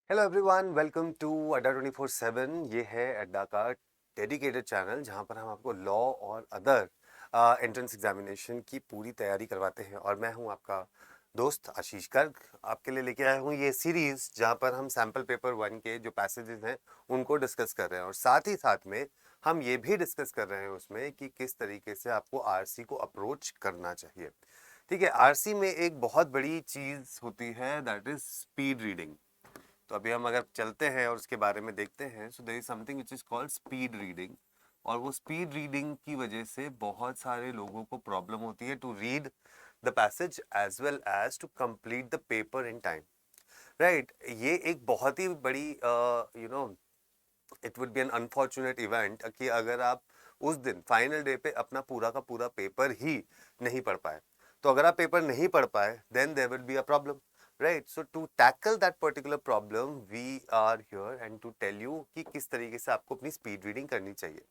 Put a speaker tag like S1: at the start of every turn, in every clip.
S1: Hello everyone, welcome to अड्डा 24/7। ये है अड्डा का डेडिकेटेड चैनल जहां पर हम आपको लॉ और अदर एंट्रेंस एग्जामिनेशन की पूरी तैयारी करवाते हैं। और मैं हूं आपका दोस्त आशीष गर्ग। आपके लिए लेके आया हूं ये सीरीज जहां पर हम सैम्पल पेपर 1 के जो पैसेजेस हैं उनको डिस्कस कर रहे हैं, और साथ ही साथ में हम ये भी डिस्कस कर रहे हैं उसमें कि किस तरीके से आपको आरसी को अप्रोच करना चाहिए। ठीक है, आरसी में एक बहुत बड़ी चीज होती है, दैट इज स्पीड रीडिंग। तो अभी हम अगर चलते हैं और उसके बारे में देखते हैं, so there is something which is called speed reading. और वो स्पीड रीडिंग की वजह से बहुत सारे लोगों को प्रॉब्लम होती है to read the passage as well as to complete the paper in time. Right, ये एक बहुत ही बड़ी it would be an unfortunate event कि अगर आप उस दिन फाइनल डे पे अपना पूरा का पूरा पेपर ही नहीं पढ़ पाए। तो अगर आप पेपर नहीं पढ़ पाए then there will be a problem, right. So to tackle that particular problem we are here and to tell you कि किस तरीके से आपको अपनी स्पीड रीडिंग करनी चाहिए।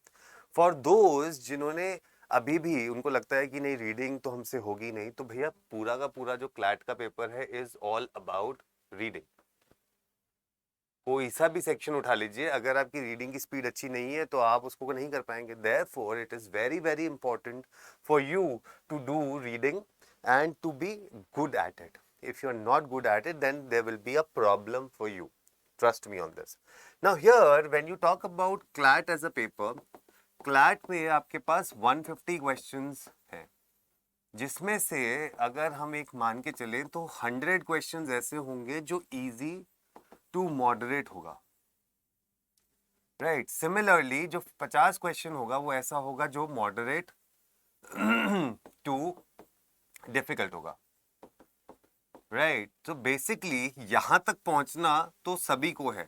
S1: फॉर दोज जिन्होंने अभी भी उनको लगता है कि नहीं रीडिंग तो हमसे होगी नहीं, तो भैया पूरा का पूरा जो क्लैट का पेपर है इज ऑल अबाउट रीडिंग। कोई सा भी सेक्शन उठा लीजिए, अगर आपकी रीडिंग की स्पीड अच्छी नहीं है तो आप उसको नहीं कर पाएंगे। Therefore it is very very important for you to do reading and to be good at it. if you are not good at it then there will be a problem for you, trust me on this. Now here when you talk about CLAT as a paper, CLAT में आपके पास 150 questions हैं, जिसमें से अगर हम एक मान के चले तो 100 questions ऐसे होंगे जो easy टू मॉडरेट होगा। राइट, सिमिलरली जो 50 क्वेश्चन होगा वो ऐसा होगा जो मॉडरेट टू डिफिकल्ट होगा। राइट, तो बेसिकली यहां तक पहुंचना तो सभी को है।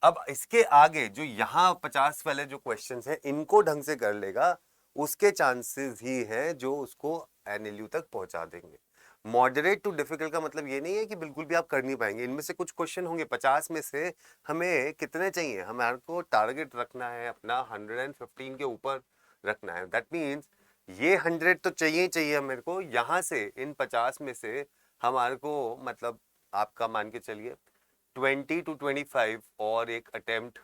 S1: अब इसके आगे जो यहाँ 50 वाले जो क्वेश्चंस हैं इनको ढंग से कर लेगा, उसके चांसेस ही है जो उसको एनएलयू तक पहुंचा देंगे। मॉडरेट टू डिफिकल्ट का मतलब ये नहीं है कि बिल्कुल भी आप कर नहीं पाएंगे। इनमें से कुछ क्वेश्चन होंगे 50 में से हमें कितने चाहिए, हमारे को टारगेट रखना है अपना 115 के ऊपर रखना है। दैट मीन्स ये 100 तो चाहिए ही चाहिए मेरे को। यहाँ से इन 50 में से हमारे को मतलब आपका मान के चलिए 20 to 25 और एक अटेम्प्ट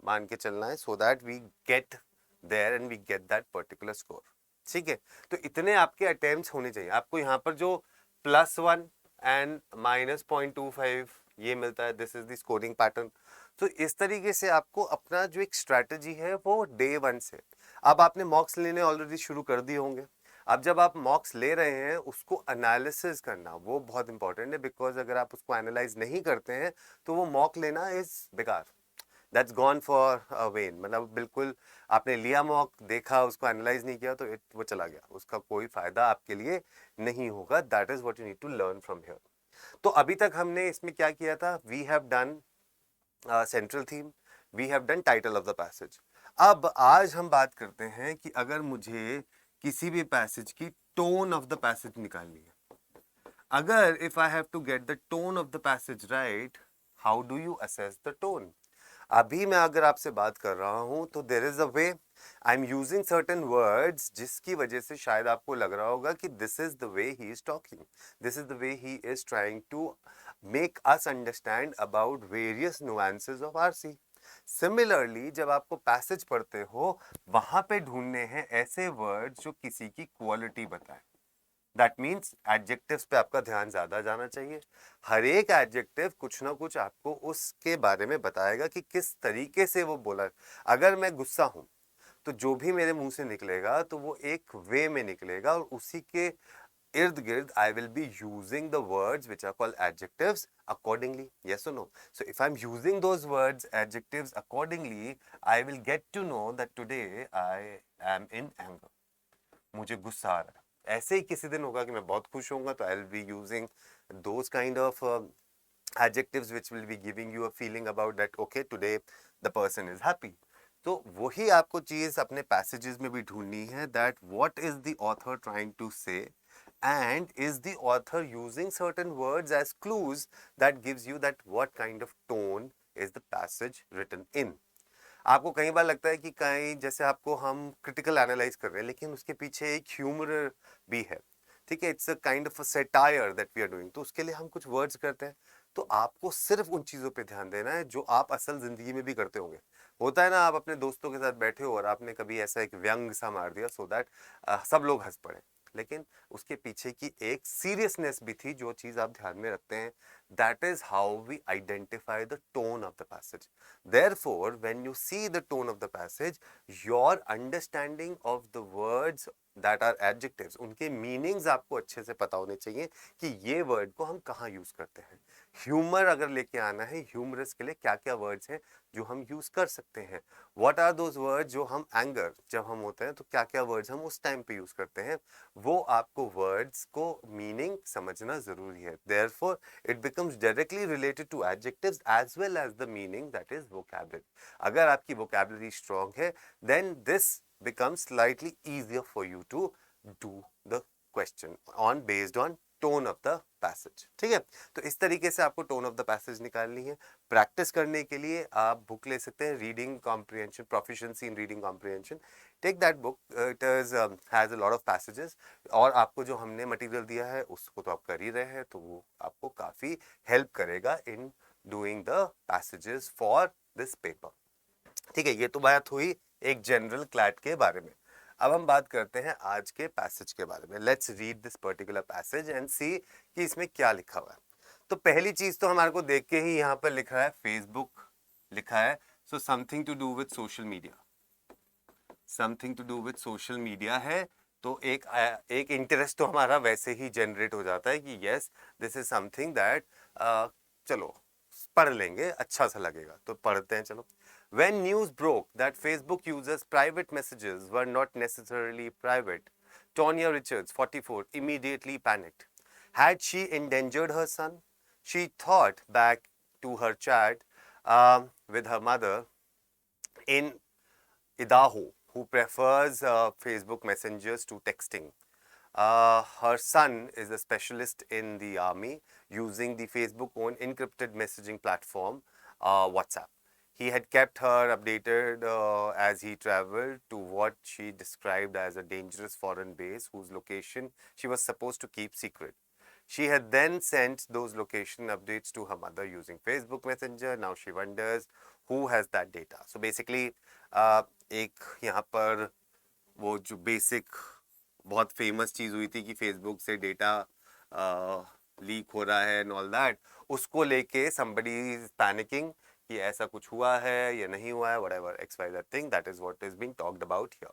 S1: मान के चलना है, so that we get there and we get that particular score. ठीक है, तो इतने आपके अटेम्प्ट्स होने चाहिए। आपको यहाँ पर जो +1 एंड -0.25 ये मिलता है, this is the scoring pattern. तो इस तरीके से आपको अपना जो एक स्ट्रैटेजी है वो डे 1 से, अब आपने मॉक्स लेने ऑलरेडी शुरू कर दिए होंगे। अब जब आप मॉक्स ले रहे हैं उसको एनालिसिस करना वो बहुत इंपॉर्टेंट है, बिकॉज अगर आप उसको एनालाइज नहीं करते हैं तो वो मॉक लेना इज बेकार, that's gone for a when. मतलब बिल्कुल आपने लिया मॉक, देखा, उसको एनालाइज नहीं किया तो वो चला गया, उसका कोई फायदा आपके लिए नहीं होगा। That is what you need to learn from here. तो अभी तक हमने इसमें क्या किया था, we have done central theme, we have done title of the passage. अब आज हम बात करते हैं कि अगर मुझे किसी भी पैसेज की टोन ऑफ द पैसेज निकालनी है, अगर if I have to get the tone of the passage right, how do you assess the tone. अभी मैं अगर आपसे बात कर रहा हूं तो there is a way, I am using certain words जिसकी वजह से शायद आपको लग रहा होगा कि this is the way he is talking, this is the way he is trying to make us understand about various nuances of RC. Similarly जब आपको पैसेज पढ़ते हो वहां पे ढूंढने हैं ऐसे वर्ड्स जो किसी की क्वालिटी बताए। दैट मीन्स एडजेक्टिव्स पे आपका ध्यान ज्यादा जाना चाहिए। हर एक एडजेक्टिव कुछ ना कुछ आपको उसके बारे में बताएगा कि किस तरीके से वो बोला। अगर मैं गुस्सा हूं तो जो भी मेरे मुंह से निकलेगा तो वो एक वे में निकलेगा, और उसी के इर्द गिर्द I will be using the words which are called adjectives accordingly. Yes or no? So if I'm using those words, adjectives accordingly, I will get to know that today I am in anger. मुझे गुस्सा आ रहा है। ऐसे ही किसी दिन होगा कि मैं बहुत खुश होऊंगा तो I'll be using those kind of adjectives which will be giving you a feeling about that okay today the person is happy. तो वही आपको चीज अपने पैसेजेस में भी ढूंढनी है, that what is the author trying to say and is the author using certain words as clues that gives you that what kind of tone is the passage written in. आपको कई बार लगता है कि कहीं जैसे आपको हम क्रिटिकल एनालाइज कर रहे हैं लेकिन उसके पीछे एक ह्यूमर भी है। ठीक है, it's a kind of a satire that we are doing, तो उसके लिए हम कुछ वर्ड्स करते हैं। तो आपको सिर्फ उन चीज़ों पे ध्यान देना है जो आप असल ज़िंदगी में भी करते होंगे। होता है ना, आप अपने दोस्तों के साथ बैठे हो और आपने कभी ऐसा एक व्यंग सा मार दिया सो दैट सब लोग हंस पड़े, लेकिन उसके पीछे की एक सीरियसनेस भी थी जो चीज़ आप ध्यान में रखते हैं। That is how we identify the tone of the passage. Therefore when you see the tone of the passage, your understanding of the words that are adjectives, उनके मीनिंग्स आपको अच्छे से पता होने चाहिए कि ये वर्ड को हम कहाँ यूज करते हैं। ह्यूमर अगर लेके आना है, ह्यूमरस के लिए क्या क्या वर्ड्स हैं जो हम यूज कर सकते हैं, व्हाट आर दोज वर्ड्स जो हम एंगर जब हम होते हैं तो क्या क्या वर्ड्स हम उस टाइम पे यूज करते हैं, वो आपको वर्ड्स को मीनिंग समझना जरूरी है। Therefore it becomes directly related to adjectives as well as the meaning, that is vocabulary. अगर आपकी वोकैबुलरी स्ट्रांग है then this becomes slightly easier for you to do the question on based on tone of the passage। ठीक है, तो इस तरीके से आपको टोन ऑफ द पैसेज निकालनी है। प्रैक्टिस करने के लिए आप बुक ले सकते हैं, reading comprehension, proficiency in reading comprehension. Take that book, it is has a lot of passages, और आपको जो हमने मटेरियल दिया है उसको तो आप कर ही रहे हैं, तो वो आपको काफी हेल्प करेगा in doing the passages for this paper. ठीक है, ये तो बात हुई एक जनरल क्लैट के बारे में। अब हम बात करते हैं आज के पैसेज के बारे में। Let's read this particular passage and see कि इसमें क्या लिखा हुआ है। तो पहली चीज तो हमारे को देख के ही यहाँ पर लिखा है फेसबुक लिखा है, so something to do with social media, something to do with social media है। तो एक इंटरेस्ट तो हमारा वैसे ही जनरेट हो जाता है कि yes this is something that चलो पढ़ लेंगे, अच्छा सा लगेगा, तो पढ़ते हैं चलो। When news broke that Facebook users' private messages were not necessarily private, Tonya Richards, 44, immediately panicked. Had she endangered her son? She thought back to her chat with her mother in Idaho, who prefers Facebook messengers to texting. Her son is a specialist in the army using the Facebook-owned encrypted messaging platform, WhatsApp. He had kept her updated as he traveled to what she described as a dangerous foreign base whose location she was supposed to keep secret. She had then sent those location updates to her mother using Facebook Messenger. Now she wonders who has that data. So basically, एक यहाँ पर वो जो basic बहुत famous चीज़ हुई थी कि Facebook से डेटा लीक हो रहा है एंड ऑल दैट, उसको लेके somebody is panicking कि ऐसा कुछ हुआ है या नहीं हुआ है, whatever XYZ thing, that is what is being talked about here.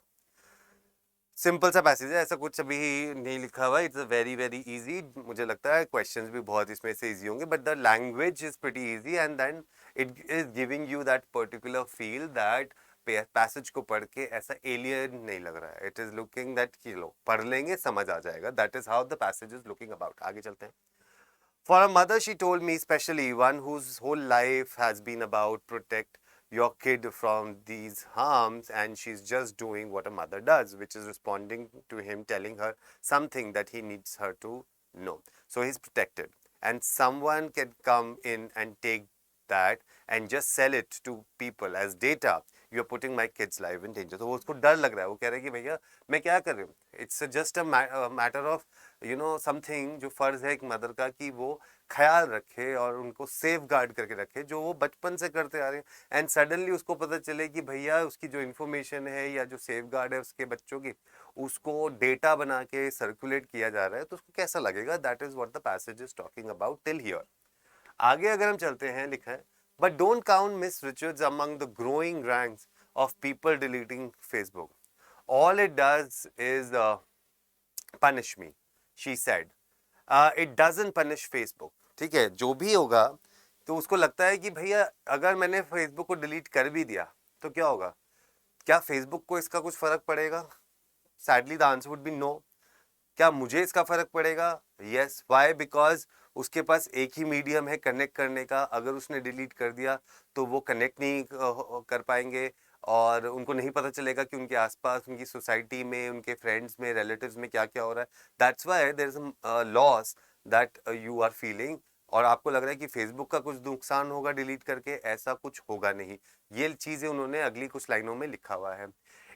S1: Simple सा पैसेज है, ऐसा कुछ अभी नहीं लिखा हुआ, it's a very very easy. मुझे लगता है क्वेश्चंस भी बहुत इसमें से इजी होंगे, but the language is pretty easy and then it is giving you that particular feel that passage को पढ़ के ऐसा एलियन नहीं लग रहा है। इट इज लुकिंग दैट कि लो पढ़ लेंगे समझ आ जाएगा, that is how the passage is looking about. आगे चलते हैं। For a mother, she told me, especially one whose whole life has been about protect your kid from these harms, and she's just doing what a mother does, which is responding to him, telling her something that he needs her to know. So he's protected, and someone can come in and take that and just sell it to people as data. You're putting my kid's life in danger. तो वो उसको डर लग रहा है, वो कह रहा है कि भैया मैं क्या कर रही हूँ, it's just a matter of you know something, जो फर्ज है एक मदर का कि वो ख्याल रखे और उनको सेफ गार्ड करके रखे, जो वो बचपन से करते आ रहे हैं। एंड सडनली उसको पता चले कि भैया उसकी जो इन्फॉर्मेशन है या जो सेफ गार्ड है उसके बच्चों की, उसको डेटा बना के सर्कुलेट किया जा रहा है, तो उसको कैसा लगेगा। That is what the passage is talking about till here. आगे अगर हम चलते हैं, लिखा है but don't count miss Richards among the growing ranks of people deleting Facebook. All it does is punish me, she said. It doesn't punish Facebook. ठीक है, जो भी होगा तो उसको लगता है कि भैया अगर मैंने फेसबुक को डिलीट कर भी दिया तो क्या होगा, क्या फेसबुक को इसका कुछ फर्क पड़ेगा? Sadly the answer would be no. क्या मुझे इसका फर्क पड़ेगा? यस। व्हाई? बिकॉज उसके पास एक ही मीडियम है कनेक्ट करने का। अगर उसने डिलीट कर दिया तो वो कनेक्ट नहीं कर पाएंगे और उनको नहीं पता चलेगा कि उनके आसपास, उनकी सोसाइटी में, उनके फ्रेंड्स में, रिलेटिव्स में क्या क्या हो रहा है। That's why there is a loss that you are feeling, और आपको लग रहा है कि फेसबुक का कुछ नुकसान होगा डिलीट करके। ऐसा कुछ होगा नहीं। ये चीजें उन्होंने अगली कुछ लाइनों में लिखा हुआ है।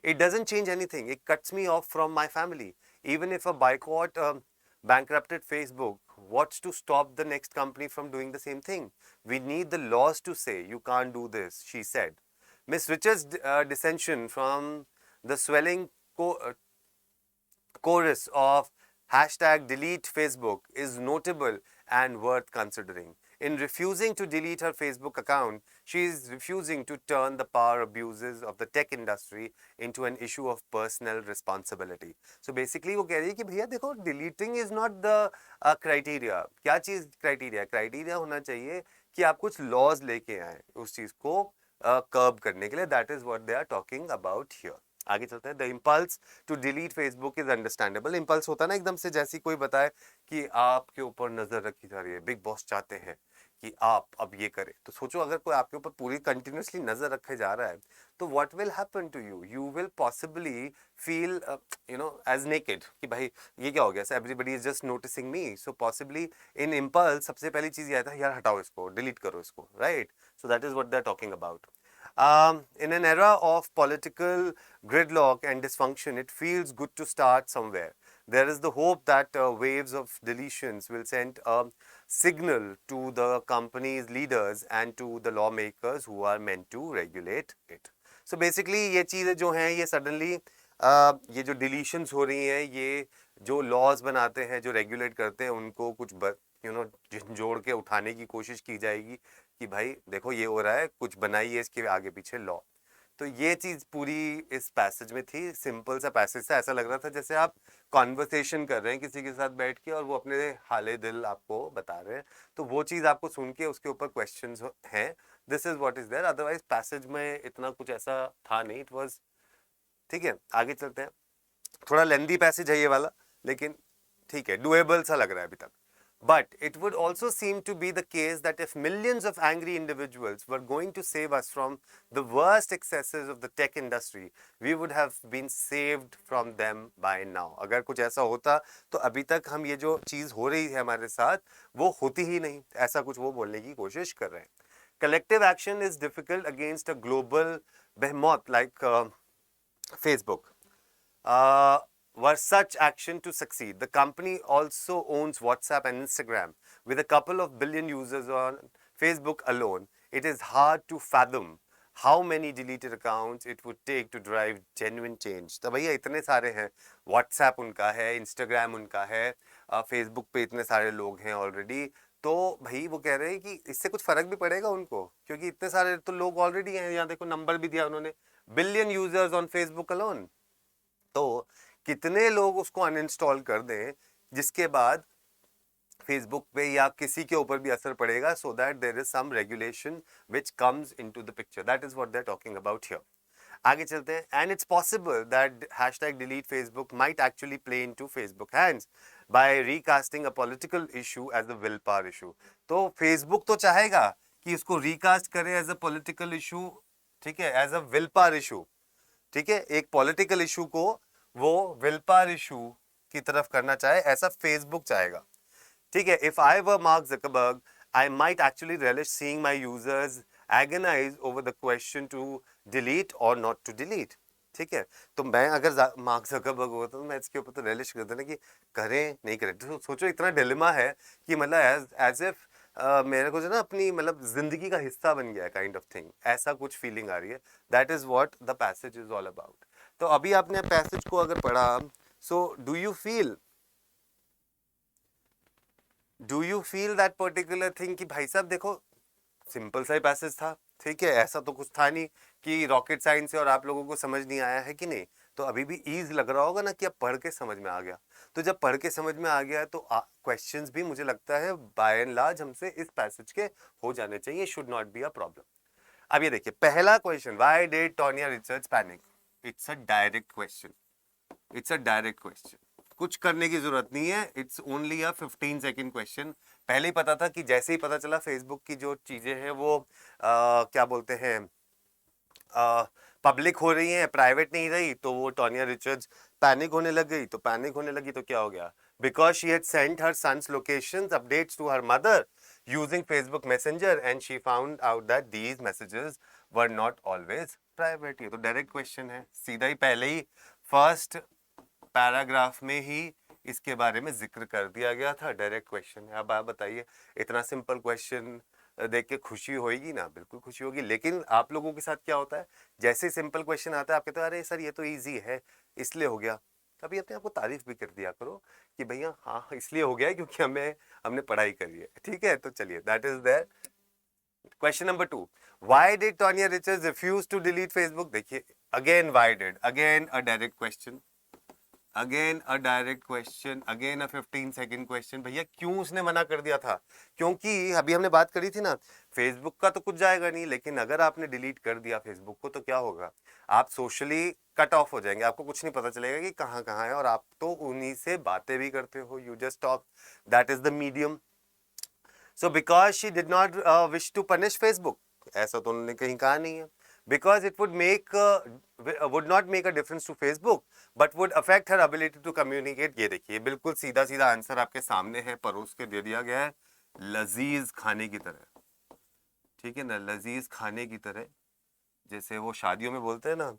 S1: It doesn't change anything, it cuts me of from my family. Even if a boycott bankrupted Facebook, What's to stop the next company from doing the same thing? We need the laws to say you can't do this, she said. Miss Richards' dissension from the swelling chorus of hashtag delete Facebook is notable and worth considering. In refusing to delete her Facebook account, she is refusing to turn the power abuses of the tech industry into an issue of personal responsibility. So basically वो कह रही है कि भैया देखो, deleting is not the criteria. क्या चीज़ criteria? Criteria होना चाहिए कि आप कुछ laws लेके आए उस चीज़ को curb करने के लिए. That is what they are talking about here. आगे चलते हैं. The impulse to delete Facebook is understandable. Impulse होता है ना एकदम से, जैसी कोई बताए कि आपके ऊपर नजर रखी जा रही है, बिग बॉस चाहते हैं कि आप अब ये करें, तो सोचो अगर कोई आपके ऊपर पूरी कंटिन्यूसली नजर रखे जा रहा है तो what will happen to you? You will possibly feel as naked कि भाई ये क्या हो गया, everybody is just noticing me. So possibly in impulse सबसे पहली चीज ये आता है, यार हटाओ इसको, डिलीट करो इसको, right? So that is what they are talking about. In an era of political gridlock and dysfunction, it feels good to start somewhere. There is the hope that waves of deletions will send a signal to the company's leaders and to the lawmakers who are meant to regulate it. So basically ये चीज़ें जो हैं ये suddenly ये जो deletions हो रही हैं, ये जो laws बनाते हैं, जो regulate करते हैं, उनको कुछ जोड़ के उठाने की कोशिश की जाएगी कि भाई देखो ये हो रहा है, कुछ बनाइए इसके आगे पीछे लॉ. तो ये चीज पूरी इस पैसेज में थी. सिंपल सा पैसेज था, ऐसा लग रहा था जैसे आप कॉन्वर्सेशन कर रहे हैं किसी के साथ बैठ के और वो अपने हाले दिल आपको बता रहे हैं, तो वो चीज आपको सुन के उसके ऊपर क्वेश्चंस हैं. This is what is there. Otherwise passage में इतना कुछ ऐसा था नहीं. इट वाज ठीक है. आगे चलते हैं. थोड़ा लेंदी पैसेज है ये वाला, लेकिन ठीक है, डुएबल सा लग रहा है अभी तक. But it would also seem to be the case that if millions of angry individuals were going to save us from the worst excesses of the tech industry, we would have been saved from them by now. अगर कुछ ऐसा होता तो अभी तक हम ये जो चीज़ हो रही है हमारे साथ वो होती ही नहीं. ऐसा कुछ वो बोलने की कोशिश कर रहे हैं. Collective action is difficult against a global behemoth like Facebook. Were such action to succeed. The company also owns WhatsApp and Instagram. With a couple of billion users on Facebook alone, it is hard to fathom how many deleted accounts it would take to drive genuine change. तो भैया इतने सारे हैं, WhatsApp उनका है, Instagram उनका है, Facebook पे इतने सारे लोग हैं ऑलरेडी, तो भाई वो कह रहे हैं कि इससे कुछ फर्क भी पड़ेगा उनको, क्योंकि इतने सारे तो लोग ऑलरेडी हैं. यहाँ देखो नंबर भी दिया उन्होंने, billion users on Facebook alone. तो कितने लोग उसको अनइंस्टॉल कर दें जिसके बाद फेसबुक पे या किसी के ऊपर भी असर पड़ेगा, so that there is some regulation which comes into the picture. That is what they are talking about here. आगे चलते हैं. And it's possible that hashtag delete Facebook might actually play into Facebook hands by recasting a political issue as a will power issue. तो Facebook तो चाहेगा कि उसको recast करे as a political issue, ठीक है, as a will power issue. ठीक है, एक पॉलिटिकल इशू को वो विल पावर इशू की तरफ करना चाहे, ऐसा फेसबुक चाहेगा. ठीक है. If I were mark Zuckerberg, I might actually relish seeing my users agonize over the question to delete or not to delete. ठीक है. तो मैं अगर मार्क ज़करबर्ग होता तो मैं इसके ऊपर तो relish करता ना कि करें नहीं करें. तो सोचो इतना डिलेमा है कि मतलब एज इफ मेरे को जो ना अपनी मतलब जिंदगी का हिस्सा बन गया काइंड ऑफ थिंग, ऐसा कुछ फीलिंग आ रही है. That is what the passage is all about. तो अभी आपने पैसेज को अगर पढ़ा, so do you feel that particular thing कि भाई साहब देखो सिंपल सा ही पैसेज था, ठीक है, ऐसा तो कुछ था नहीं कि रॉकेट साइंस है और आप लोगों को समझ नहीं आया है कि नहीं. तो अभी भी ईज लग रहा होगा ना कि अब पढ़ के समझ में आ गया. तो जब पढ़ के समझ में आ गया तो क्वेश्चंस भी मुझे लगता है बाय एंड लार्ज हमसे इस पैसेज के हो जाने चाहिए. Should not be a problem. अब ये देखिए पहला question, why did Tonia Richards panic? It's a direct question. कुछ करने की जरूरत नहीं है. It's only a 15 second question. पहले ही पता था कि जैसे ही पता चला फेसबुक की जो चीजें हैं वो क्या बोलते हैं पब्लिक हो रही हैं, प्राइवेट नहीं रही, तो वो टोनिया रिचर्ड्स पैनिक होने लग गई. तो पैनिक होने लगी तो क्या हो गया? Because she had sent her sons locations updates to her mother using Facebook Messenger and she found out that these messages were not always private. ये तो डायरेक्ट क्वेश्चन है, सीधा ही पहले ही फर्स्ट पैराग्राफ में ही इसके बारे में जिक्र कर दिया गया था। डायरेक्ट क्वेश्चन है। अब आप बताइए, इतना सिंपल क्वेश्चन देख के खुशी होगी ना? बिल्कुल खुशी होगी। लेकिन आप लोगों के साथ क्या होता है, जैसे सिंपल क्वेश्चन आता है आप कहते हो अरे सर ये तो इजी है इसलिए हो गया। कभी अपने आप को तारीफ भी कर दिया करो कि भैया हाँ इसलिए हो गया है क्योंकि हमने पढ़ाई करी है। ठीक है, तो चलिए, that is there. Question number 2, why did Tonia Richards refuse to delete Facebook? देखिए again why did, again a direct question, again a direct question, again a 15 second question. भैया क्यों उसने मना कर दिया था? क्योंकि अभी हमने बात करी थी ना, फेसबुक का तो कुछ जाएगा नहीं, लेकिन अगर आपने डिलीट कर दिया फेसबुक को तो क्या होगा, आप सोशली कट ऑफ हो जाएंगे, आपको कुछ नहीं पता चलेगा कि कहाँ कहाँ है, और आप तो उन्हीं से बातें भी करते हो, you just talk, that is the medium. So because she did not wish to punish Facebook, ऐसा तो उन्होंने कहीं कहा नहीं है, because it would not make a difference to Facebook but would affect her ability to communicate। ये देखिए बिल्कुल सीधा सीधा आंसर आपके सामने है, परोस के दे दिया गया है, लजीज खाने की तरह। ठीक है ना, लजीज खाने की तरह, जैसे वो शादियों में बोलते हैं ना,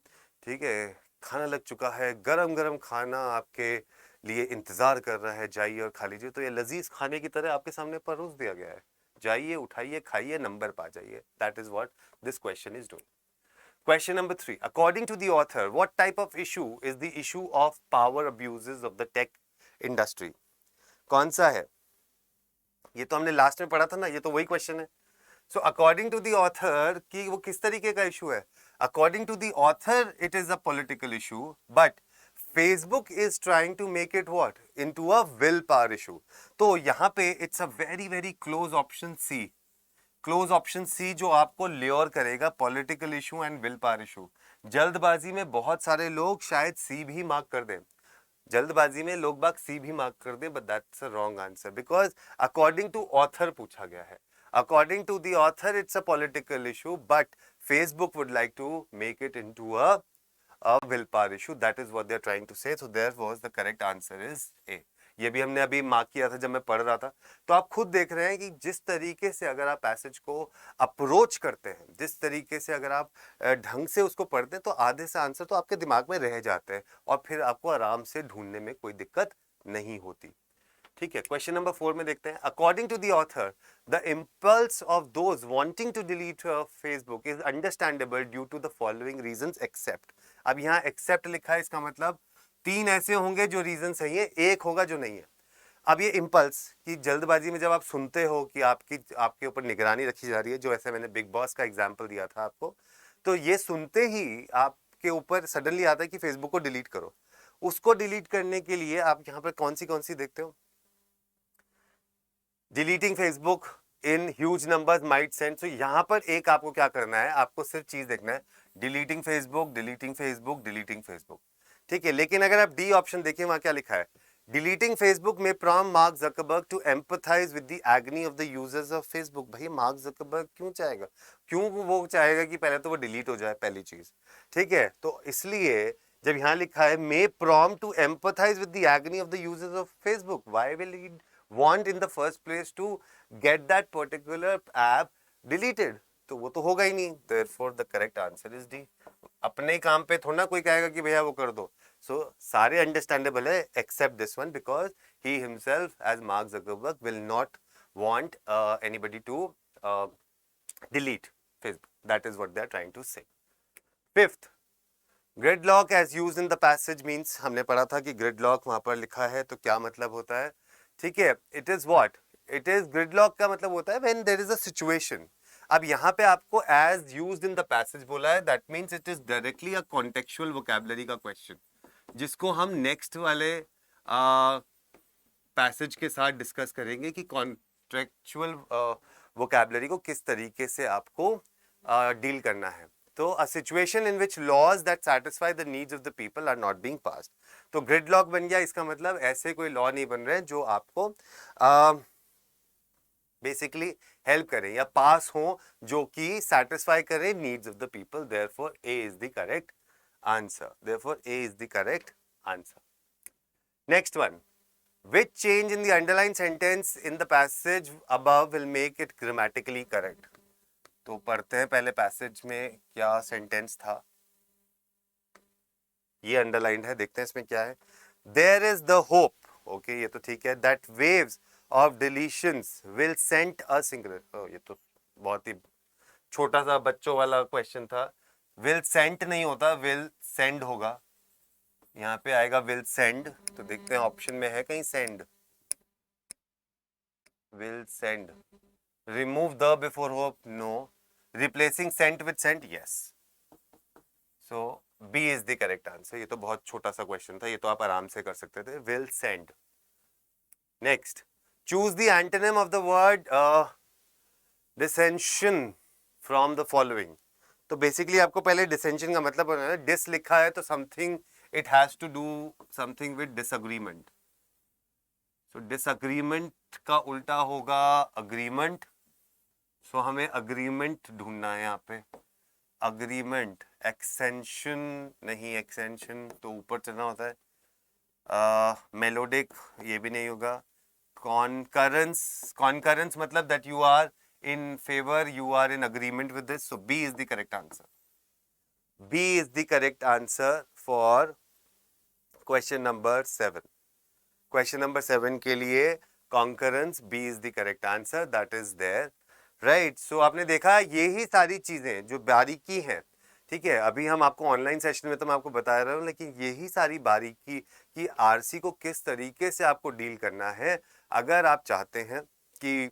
S1: ठीक है खाना लग चुका है, गरम गरम खाना आपके लिए इंतजार कर रहा है, जाइए और खा लीजिए। तो ये लजीज खाने की तरह आपके सामने परोस दिया गया है, जाइए उठाइए खाइए नंबर पा जाइए। That is what this question is doing. Question number 3. According to the author, what type of issue is the issue of power abuses of the tech industry? कौन सा है? ये तो हमने लास्ट में पढ़ा था ना, ये तो वही क्वेश्चन है। So according to the author कि वो किस तरीके का इशू है? According to the author, it is a political issue, but Facebook is trying to make it what? Into a willpower issue. तो यहाँ पे it's a very very close option C. Close option C जो आपको lure करेगा political issue and will power issue. जल्दबाजी में बहुत सारे लोग शायद सी भी मार्क कर दें, जल्दबाजी में लोग बाग सी भी मार्क कर दें, but that's a wrong answer because according to author पूछा गया है। According to the author it's a political issue, but Facebook would like to make it into a willpower issue. That is what they are trying to say. So therefore the correct answer is A. ये भी हमने अभी mark किया था जब मैं पढ़ रहा था। तो आप खुद देख रहे हैं कि जिस तरीके से अगर आप पैसेज को अप्रोच करते हैं, जिस तरीके से अगर आप ढंग से उसको पढ़ते हैं, तो आधे से आंसर तो आपके दिमाग में रह जाते हैं और फिर आपको आराम से ढूंढने में कोई दिक्कत नहीं होती। ठीक है, क्वेश्चन नंबर 4 में देखते हैं। According to the author, the impulse of those wanting to delete Facebook is understandable due to the following reasons except. अब यहाँ एक्सेप्ट लिखा है, इसका मतलब 3 ऐसे होंगे जो रीजन सही है, एक होगा जो नहीं है। अब ये इम्पल्स की जल्दबाजी में जब आप सुनते हो कि आपके ऊपर निगरानी रखी जा रही है, जो ऐसे मैंने बिग बॉस का एग्जाम्पल दिया था आपको, तो ये सुनते ही आपके ऊपर सडनली आता है कि फेसबुक को डिलीट करो। उसको डिलीट करने के लिए आप यहाँ पर कौन सी देखते हो? Deleting Facebook in huge numbers might send. So यहाँ पर एक आपको क्या करना है, आपको सिर्फ चीज देखना है, deleting Facebook, deleting Facebook, deleting Facebook. ठीक है, लेकिन अगर आप डी ऑप्शन देखिए, वहां क्या लिखा है, डिलीटिंग फेसबुक में prompt Mark Zuckerberg to empathise with the agony of the users of Facebook. भाई मार्क जकरबर्ग क्यों चाहेगा? क्यों वो चाहेगा कि पहले तो वो डिलीट हो जाए, पहली चीज। ठीक है, तो इसलिए जब यहाँ लिखा है may prompt to empathise with the agony of the users of Facebook, why will he want in the first place to get that particular app deleted? तो वो तो होगा ही नहीं। therefore the correct answer is D. अपने काम पे थोड़ा ना कोई कहेगा कि भैया वो कर दो। so सारे understandable है except this one because he himself as Mark Zuckerberg will not want anybody to delete Facebook. That is what they are trying to say. Fifth, gridlock as used in the passage means, हमने पढ़ा था कि gridlock वहां पर लिखा है तो क्या मतलब होता है? ठीक है, it is what, it is gridlock का मतलब होता है when there is a situation. अब यहाँ पे आपको as used in the passage बोला है, that means it is directly a contextual vocabulary का क्वेश्चन, जिसको हम नेक्स्ट वाले पैसेज के साथ डिस्कस करेंगे कि कॉन्टेक्चुअल वोकैबुलरी को किस तरीके से आपको डील करना है। तो a situation in which laws that satisfy the needs of the people are not being passed। तो ग्रिडलॉक बन गया, इसका मतलब ऐसे कोई लॉ नहीं बन रहे जो आपको बेसिकली हेल्प करें या पास हो जो कि सेटिस्फाई करें needs of the people. Therefore A is the correct answer, therefore A is the correct answer. Next one, which change in the underlined sentence in the passage above will make it grammatically correct? तो पढ़ते हैं पहले passage में क्या sentence था, ये underlined है, देखते हैं इसमें क्या है। There is the hope, okay ये तो ठीक है. That waves of deletions will send a singular. ये तो बहुत ही छोटा सा बच्चों वाला क्वेश्चन था. विल सेंट नहीं होता, विल सेंड होगा. यहाँ पे आएगा विल सेंड. तो देखते हैं ऑप्शन में है कहीं send. Will send. Remove the before hope, no. Replacing sent with sent, yes. So B is the correct answer. ये तो बहुत छोटा सा क्वेश्चन था, ये तो आप आराम से कर सकते थे. Will send. Next, choose the antonym of the word डिसेंशन from the following. तो बेसिकली आपको पहले डिसेंशन का मतलब बनाना है. डिस लिखा है तो something, it has to do something with disagreement. So disagreement का उल्टा होगा अग्रीमेंट. सो हमें अग्रीमेंट ढूंढना है यहाँ पे. अग्रीमेंट. एक्सटेंशन नहीं, एक्सटेंशन तो ऊपर चलना होता है. मेलोडिक ये भी नहीं होगा. कॉन्करेंस. कॉन्करेंस मतलब that you are in favor, you are in agreement with this. So B is the correct answer. B is the correct answer for question number 7. Question number 7 के लिए concurrence, B is the correct answer. That is there. Right. So आपने देखा यही सारी चीजें जो बारीकी हैं. ठीक है, अभी हम आपको ऑनलाइन सेशन में तो मैं आपको बता रहा हूँ, लेकिन यही सारी बारीकी कि आरसी को किस तरीके से आपको डील करना है. अगर आप चाहते हैं कि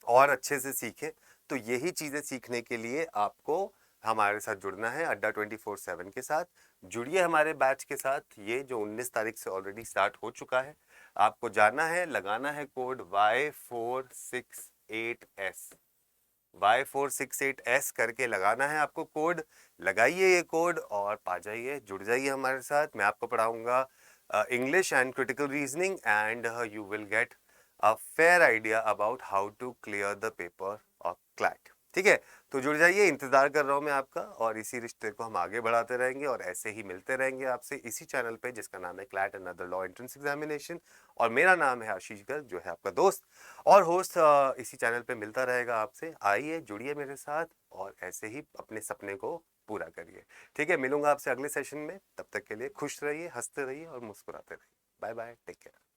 S1: और अच्छे से सीखें तो यही चीजें सीखने के लिए आपको हमारे साथ जुड़ना है. अड्डा 24/7 के साथ जुड़िए हमारे बैच के साथ. ये जो 19 तारीख से ऑलरेडी स्टार्ट हो चुका है. आपको जाना है, लगाना है कोड Y468S. Y468S करके लगाना है आपको कोड. लगाइए ये कोड और पा जाइए, जुड़ जाइए हमारे साथ. मैं आपको पढ़ाऊंगा English and critical reasoning and you will get a fair idea about how to clear the paper of CLAT. ठीक है, तो जुड़ जाइए. इंतजार कर रहा हूं मैं आपका, और इसी रिश्ते को हम आगे बढ़ाते रहेंगे और ऐसे ही मिलते रहेंगे आपसे इसी चैनल पे जिसका नाम है CLAT another law entrance examination. और मेरा नाम है आशीष गर्ग, जो है आपका दोस्त और होस्ट. इसी चैनल पे मिलता रहेगा आपसे. आइए, जुड़िए मेरे साथ और ऐसे ही अपने सपने को पूरा करिए. ठीक है, मिलूंगा आपसे अगले सेशन में. तब तक के लिए खुश रहिए, हंसते रहिए और मुस्कुराते रहिए. Bye bye, take care.